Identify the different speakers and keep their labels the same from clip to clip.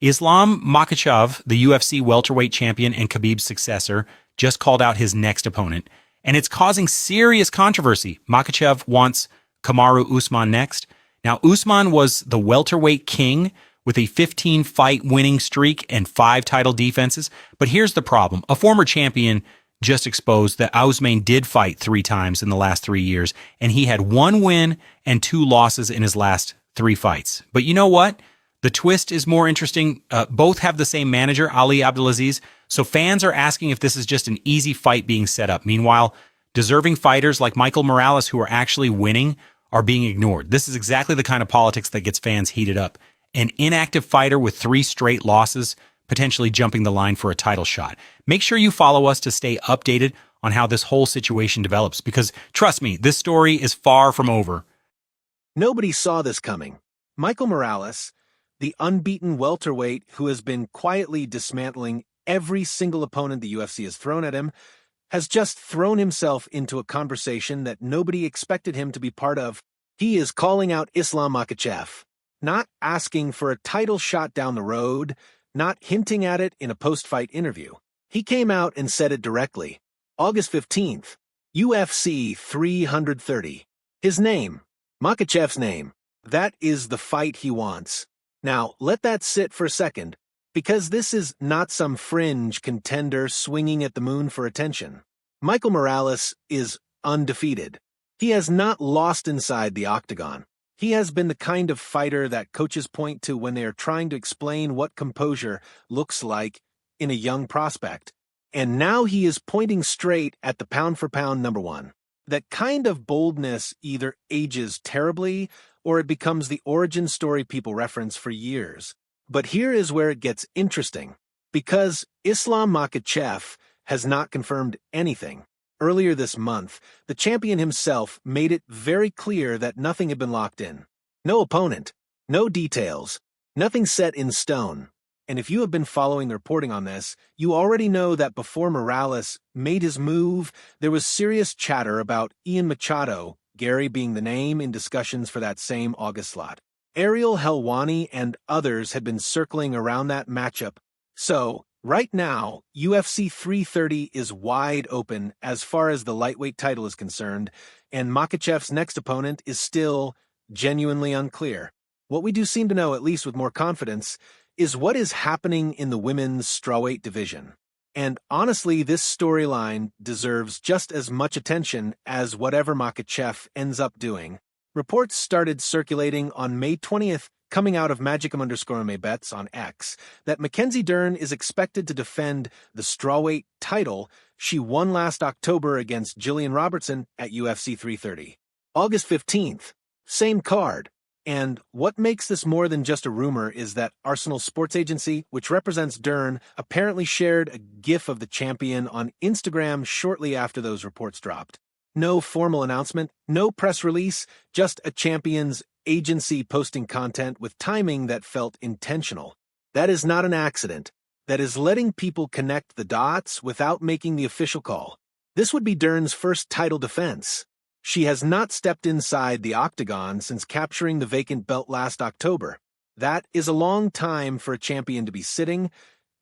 Speaker 1: Islam Makhachev, the UFC welterweight champion and Khabib's successor, just called out his next opponent, and it's causing serious controversy. Makhachev wants Kamaru Usman next. Now, Usman was the welterweight king with a 15-fight winning streak and 5 title defenses, but here's the problem. A former champion just exposed that Usman did fight 3 times in the last 3 years, and he had 1 win and 2 losses in his last 3 fights. But you know what? The twist is more interesting. Both have the same manager, Ali Abdelaziz, so fans are asking if this is just an easy fight being set up. Meanwhile, deserving fighters like Michael Morales, who are actually winning, are being ignored. This is exactly the kind of politics that gets fans heated up. An inactive fighter with 3 straight losses, potentially jumping the line for a title shot. Make sure you follow us to stay updated on how this whole situation develops, because trust me, this story is far from over.
Speaker 2: Nobody saw this coming. Michael Morales, the unbeaten welterweight who has been quietly dismantling every single opponent the UFC has thrown at him, has just thrown himself into a conversation that nobody expected him to be part of. He is calling out Islam Makhachev, not asking for a title shot down the road, not hinting at it in a post-fight interview. He came out and said it directly. August 15th, UFC 330. His name, Makhachev's name, that is the fight he wants. Now, let that sit for a second, because this is not some fringe contender swinging at the moon for attention. Michael Morales is undefeated. He has not lost inside the octagon. He has been the kind of fighter that coaches point to when they are trying to explain what composure looks like in a young prospect. And now he is pointing straight at the pound-for-pound number 1. That kind of boldness either ages terribly or it becomes the origin story people reference for years. But here is where it gets interesting, because Islam Makhachev has not confirmed anything. Earlier this month, the champion himself made it very clear that nothing had been locked in. No opponent, no details, nothing set in stone. And if you have been following the reporting on this, you already know that before Morales made his move, there was serious chatter about Ian Machado, Gary being the name, in discussions for that same August slot. Ariel Helwani and others had been circling around that matchup. So, right now, UFC 330 is wide open as far as the lightweight title is concerned, and Makhachev's next opponent is still genuinely unclear. What we do seem to know, at least with more confidence, is what is happening in the women's strawweight division. And honestly, this storyline deserves just as much attention as whatever Makhachev ends up doing. Reports started circulating on May 20th, coming out of Magicum_MA_bets on X, that Mackenzie Dern is expected to defend the strawweight title she won last October against Jillian Robertson at UFC 330. August 15th, same card. And what makes this more than just a rumor is that Arsenal Sports Agency, which represents Dern, apparently shared a GIF of the champion on Instagram shortly after those reports dropped. No formal announcement, no press release, just a champion's agency posting content with timing that felt intentional. That is not an accident. That is letting people connect the dots without making the official call. This would be Dern's first title defense. She has not stepped inside the octagon since capturing the vacant belt last October. That is a long time for a champion to be sitting,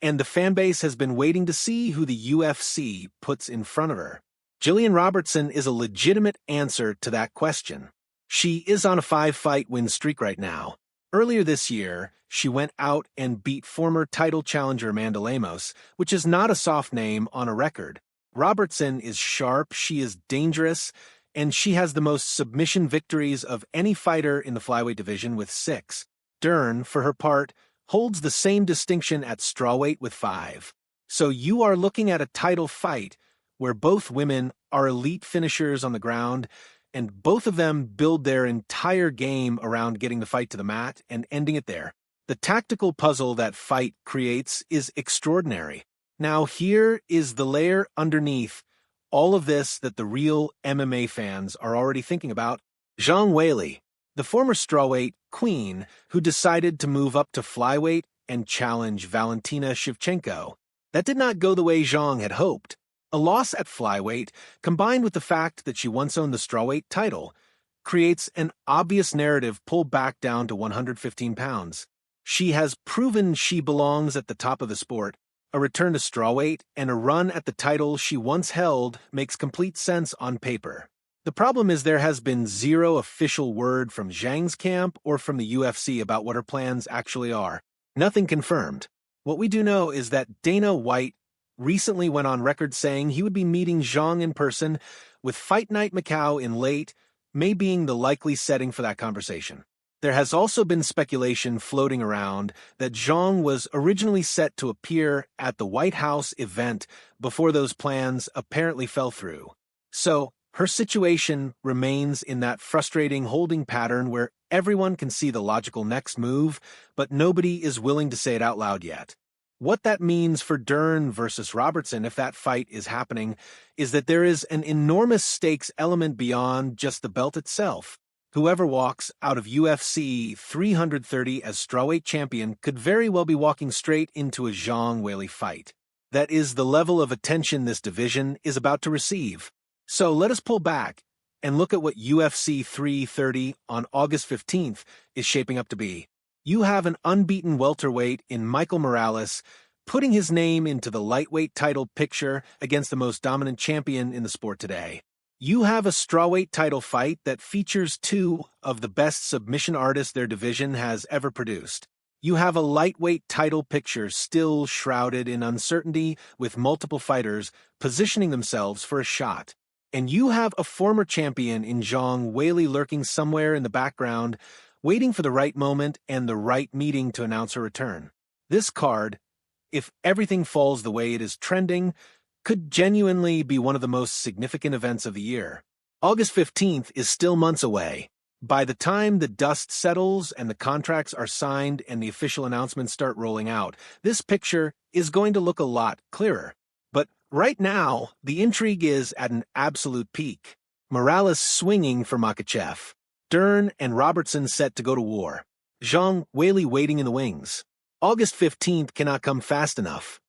Speaker 2: and the fanbase has been waiting to see who the UFC puts in front of her. Jillian Robertson is a legitimate answer to that question. She is on a 5-fight win streak right now. Earlier this year, she went out and beat former title challenger Amanda Lemos, which is not a soft name on a record. Robertson is sharp, she is dangerous, and she has the most submission victories of any fighter in the flyweight division with 6. Dern, for her part, holds the same distinction at strawweight with 5. So you are looking at a title fight where both women are elite finishers on the ground, and both of them build their entire game around getting the fight to the mat and ending it there. The tactical puzzle that fight creates is extraordinary. Now here is the layer underneath all of this that the real MMA fans are already thinking about. Zhang Weili, the former strawweight queen who decided to move up to flyweight and challenge Valentina Shevchenko. That did not go the way Zhang had hoped. A loss at flyweight, combined with the fact that she once owned the strawweight title, creates an obvious narrative pulled back down to 115 pounds. She has proven she belongs at the top of the sport. A return to strawweight and a run at the title she once held makes complete sense on paper. The problem is there has been zero official word from Zhang's camp or from the UFC about what her plans actually are. Nothing confirmed. What we do know is that Dana White recently went on record saying he would be meeting Zhang in person, with Fight Night Macau in late May being the likely setting for that conversation. There has also been speculation floating around that Zhang was originally set to appear at the White House event before those plans apparently fell through. So, her situation remains in that frustrating holding pattern where everyone can see the logical next move, but nobody is willing to say it out loud yet. What that means for Dern versus Robertson, if that fight is happening, is that there is an enormous stakes element beyond just the belt itself. Whoever walks out of UFC 330 as strawweight champion could very well be walking straight into a Zhang Weili fight. That is the level of attention this division is about to receive. So let us pull back and look at what UFC 330 on August 15th is shaping up to be. You have an unbeaten welterweight in Michael Morales putting his name into the lightweight title picture against the most dominant champion in the sport today. You have a strawweight title fight that features two of the best submission artists their division has ever produced. You have a lightweight title picture still shrouded in uncertainty with multiple fighters positioning themselves for a shot. And you have a former champion in Zhang Weili lurking somewhere in the background, waiting for the right moment and the right meeting to announce her return. This card, if everything falls the way it is trending, could genuinely be one of the most significant events of the year. August 15th is still months away. By the time the dust settles and the contracts are signed and the official announcements start rolling out, this picture is going to look a lot clearer. But right now, the intrigue is at an absolute peak. Morales swinging for Makhachev. Dern and Robertson set to go to war. Zhang Weili waiting in the wings. August 15th cannot come fast enough.